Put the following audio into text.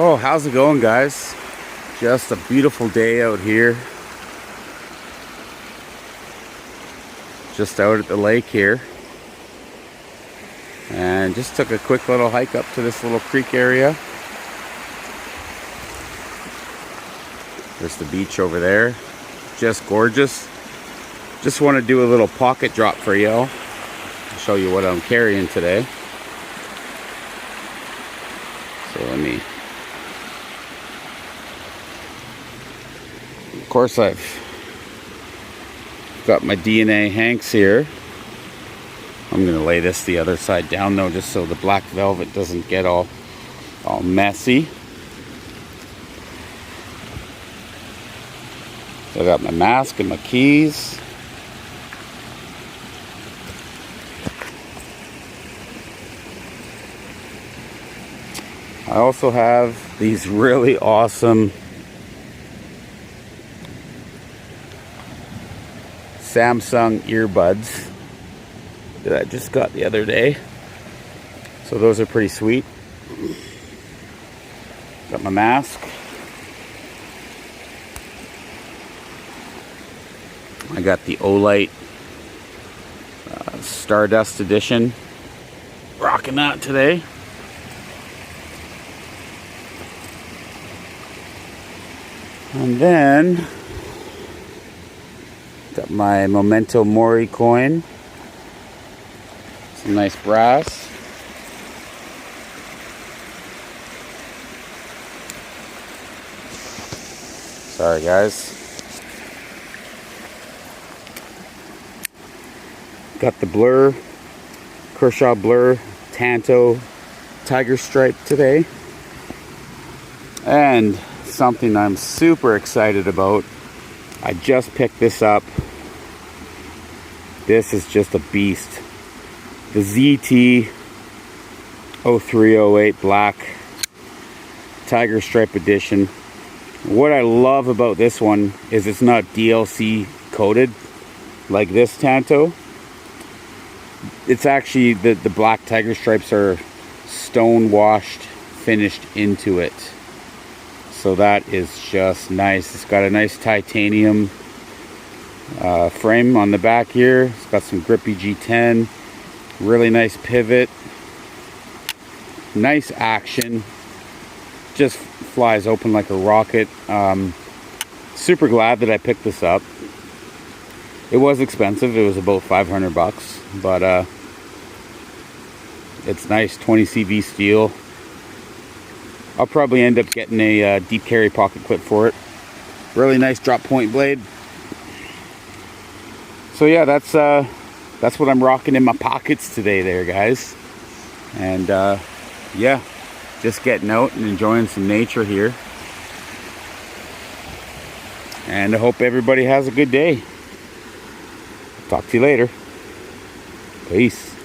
Oh, how's it going, guys? Just a beautiful day out here. Just out at the lake here. And just took a quick little hike up to this little creek area. There's the beach over there. Just gorgeous. Just want to do a little pocket drop for y'all. Show you what I'm carrying today. So let me... Of course, I've got my DNA Hanks here. I'm going to lay this the other side down though, just so the black velvet doesn't get all messy. I got my mask and my keys. I also have these really awesome Samsung earbuds that I just got the other day. So those are pretty sweet. Got my mask. I got the Olight Stardust Edition. Rocking that today. And then got my Memento Mori coin. Some nice brass. Sorry guys. Got the Blur, Kershaw Blur Tanto Tiger Stripe today. And something I'm super excited about. I just picked this up. This is just a beast. The ZT 0308 Black Tiger Stripe Edition. What I love about this one is it's not DLC coated like this Tanto. It's actually, the black tiger stripes are stone washed, finished into it. So that is just nice. It's got a nice titanium frame on the back here. It's got some grippy G10. Really nice pivot. Nice action. Just flies open like a rocket. Super glad that I picked this up. It was expensive. It was about 500 bucks. But it's nice 20 CV steel. I'll probably end up getting a deep carry pocket clip for it. Really nice drop point blade. So yeah, that's what I'm rocking in my pockets today there, guys. And yeah, just getting out and enjoying some nature here. And I hope everybody has a good day. Talk to you later. Peace.